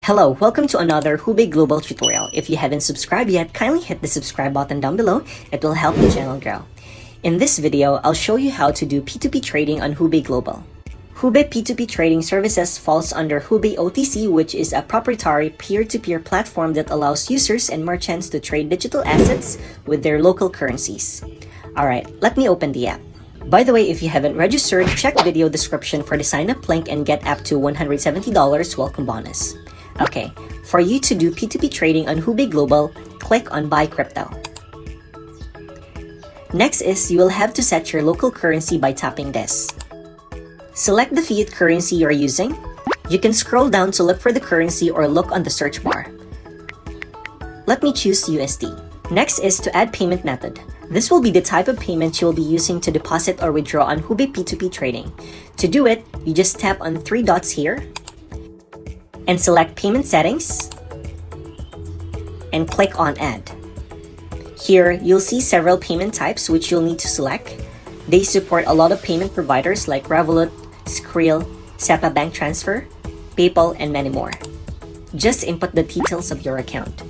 Hello, welcome to another HouBi Global tutorial. If you haven't subscribed yet, kindly hit the subscribe button down below. It will help the channel grow. In this video, I'll show you how to do P2P trading on HouBi Global. HouBi P2P trading services falls under HouBi OTC, which is a proprietary peer-to-peer platform that allows users and merchants to trade digital assets with their local currencies. Alright, let me open the app. By the way, if you haven't registered, check video description for the sign-up link and get up to $170 welcome bonus. Okay, for you to do P2P trading on HouBi Global, click on Buy Crypto. Next is you will have to set your local currency by tapping this. Select the fiat currency you're using. You can scroll down to look for the currency or look on the search bar. Let me choose USD. Next is to add payment method. This will be the type of payment you will be using to deposit or withdraw on HouBi P2P trading. To do it, you just tap on three dots here and select Payment Settings and click on Add. Here, you'll see several payment types which you'll need to select. They support a lot of payment providers like Revolut, Skrill, SEPA Bank Transfer, PayPal, and many more. Just input the details of your account.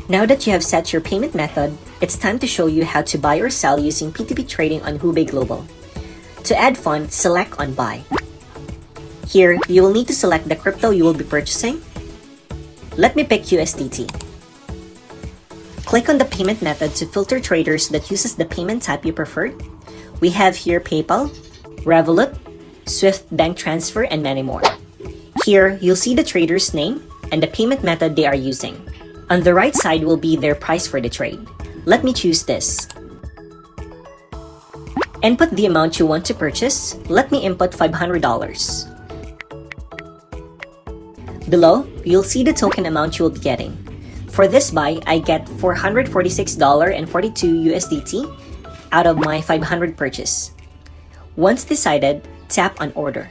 Now that you have set your payment method, it's time to show you how to buy or sell using P2P trading on HouBi Global. To add funds, select on Buy. Here, you will need to select the crypto you will be purchasing. Let me pick USDT. Click on the payment method to filter traders that uses the payment type you preferred. We have here PayPal, Revolut, Swift Bank Transfer, and many more. Here, you'll see the trader's name and the payment method they are using. On the right side will be their price for the trade. Let me choose this. Input the amount you want to purchase. Let me input $500. Below, you'll see the token amount you will be getting. For this buy, I get $446.42 USDT out of my 500 purchase. Once decided, tap on Order.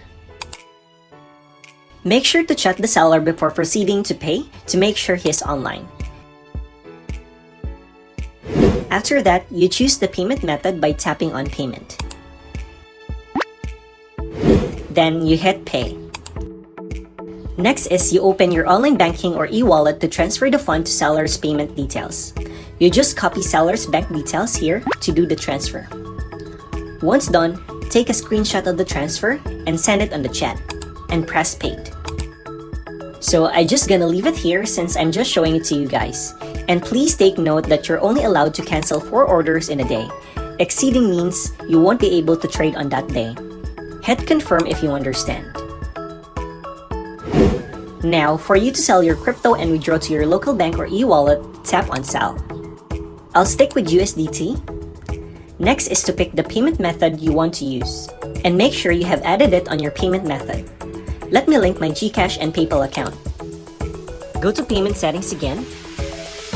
Make sure to chat the seller before proceeding to pay to make sure he is online. After that, you choose the payment method by tapping on Payment. Then you hit Pay. Next is you open your online banking or e-wallet to transfer the fund to seller's payment details. You just copy seller's bank details here to do the transfer. Once done, take a screenshot of the transfer and send it on the chat and press Paid. So I just gonna leave it here since I'm just showing it to you guys. And please take note that you're only allowed to cancel 4 orders in a day. Exceeding means you won't be able to trade on that day. Hit confirm if you understand. Now, for you to sell your crypto and withdraw to your local bank or e-wallet, tap on Sell. I'll stick with USDT. Next is to pick the payment method you want to use, and make sure you have added it on your payment method. Let me link my Gcash and PayPal account. Go to Payment Settings again,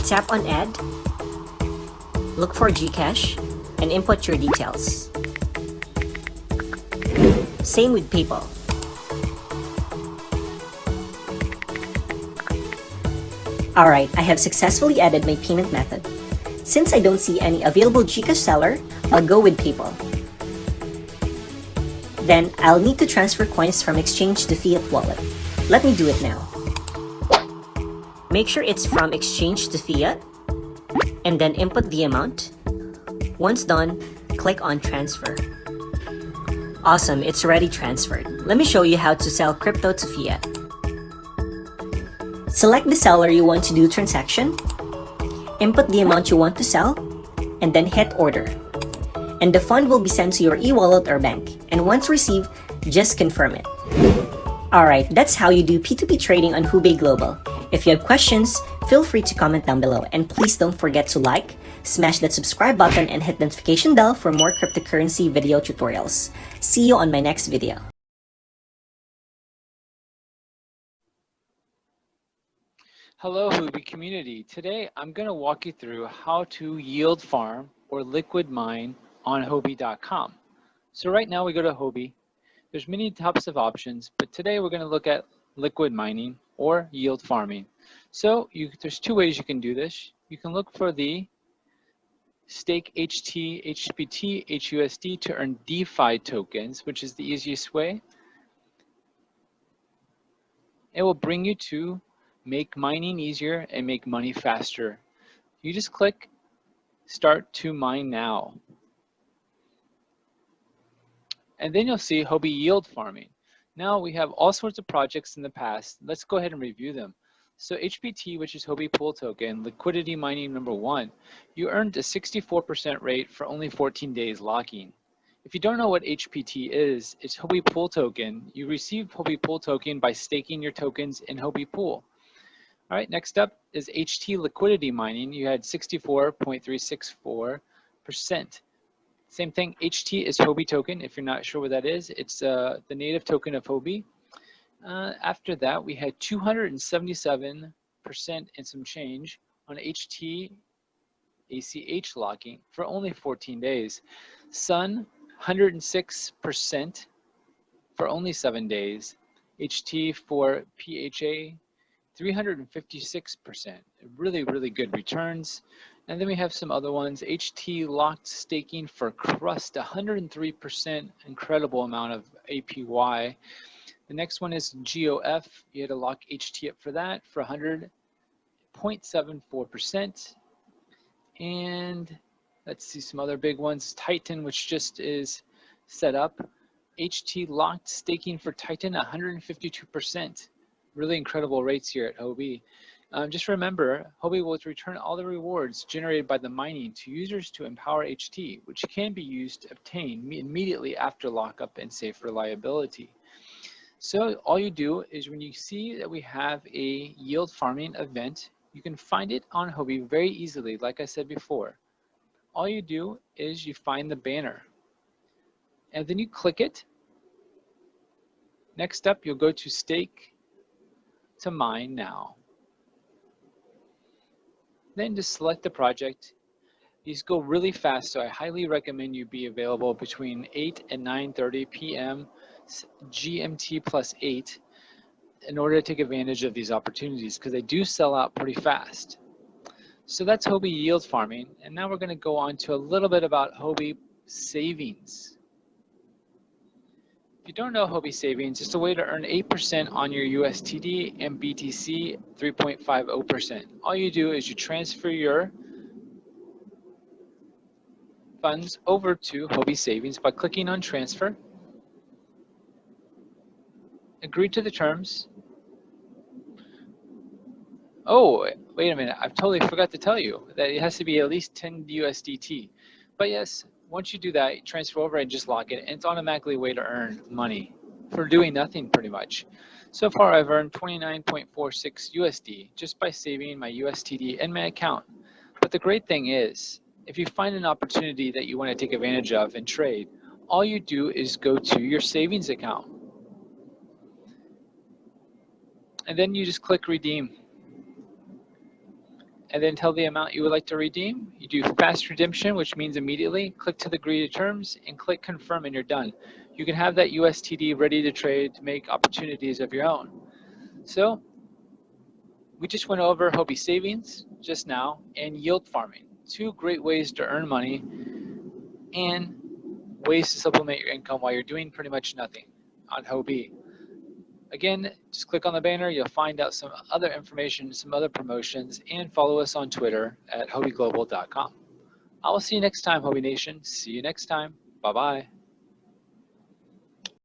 tap on Add, look for Gcash, and input your details. Same with PayPal. Alright, I have successfully added my payment method. Since I don't see any available Gcash seller, I'll go with PayPal. Then, I'll need to transfer coins from exchange to fiat wallet. Let me do it now. Make sure it's from exchange to fiat, and then input the amount. Once done, click on Transfer. Awesome, it's already transferred. Let me show you how to sell crypto to fiat. Select the seller you want to do transaction, input the amount you want to sell, and then hit Order. And the fund will be sent to your e-wallet or bank, and once received, just confirm it. Alright, that's how you do P2P trading on HouBi Global. If you have questions, feel free to comment down below, and please don't forget to like, smash that subscribe button, and hit the notification bell for more cryptocurrency video tutorials. See you on my next video. Hello HouBi community. Today I'm going to walk you through how to yield farm or liquid mine on HouBi.com. So right now we go to HouBi. There's many types of options, but today we're going to look at liquid mining or yield farming. So there's 2 ways you can do this. You can look for the stake HT, HPT, HUSD to earn DeFi tokens, which is the easiest way. It will bring you to make mining easier and make money faster. You just click Start to Mine Now. And then you'll see HouBi Yield Farming. Now we have all sorts of projects in the past. Let's go ahead and review them. So HPT, which is HouBi Pool Token, liquidity mining number 1, you earned a 64% rate for only 14 days locking. If you don't know what HPT is, it's HouBi Pool Token. You receive HouBi Pool Token by staking your tokens in HouBi Pool. All right, next up is HT liquidity mining. You had 64.364%. Same thing, HT is HouBi token. If you're not sure what that is, it's the native token of HouBi. After that, we had 277% and some change on HT ACH locking for only 14 days. Sun, 106% for only 7 days. HT for PHA, 356%. Really, really good returns. And then we have some other ones. HT locked staking for Crust, 103%, incredible amount of APY. The next one is GOF. You had to lock HT up for that for 100.74%. And let's see some other big ones. Titan, which just is set up. HT locked staking for Titan, 152%. Really incredible rates here at HouBi. Just remember, HouBi will return all the rewards generated by the mining to users to empower HT, which can be used to obtain immediately after lockup and safe reliability. So all you do is when you see that we have a yield farming event, you can find it on HouBi very easily, like I said before. All you do is you find the banner, and then you click it. Next up, you'll go to Stake to Mine Now. Then just select the project. These go really fast, so I highly recommend you be available between 8 and 9:30 p.m. GMT plus 8 in order to take advantage of these opportunities, because they do sell out pretty fast. So that's HouBi yield farming, and now we're going to go on to a little bit about HouBi savings. If you don't know HouBi savings, it's a way to earn 8% on your USTD and BTC 3.50%. All you do is you transfer your funds over to HouBi savings by clicking on transfer, agree to the terms. Oh, wait a minute, I've totally forgot to tell you that it has to be at least 10 USDT. But yes, once you do that, you transfer over and just lock it, and it's automatically a way to earn money for doing nothing pretty much. So far, I've earned 29.46 USD just by saving my USTD in my account. But the great thing is, if you find an opportunity that you want to take advantage of and trade, all you do is go to your savings account. And then you just click redeem. And then tell the amount you would like to redeem. You do fast redemption, which means immediately. Click to the agree to terms and click confirm, and you're done. You can have that USTD ready to trade to make opportunities of your own. So we just went over HouBi savings just now and yield farming. Two great ways to earn money and ways to supplement your income while you're doing pretty much nothing on HouBi. Again, just click on the banner, you'll find out some other information, some other promotions, and follow us on Twitter at HouBiGlobal.com. I will see you next time, HouBi Nation. See you next time. Bye-bye.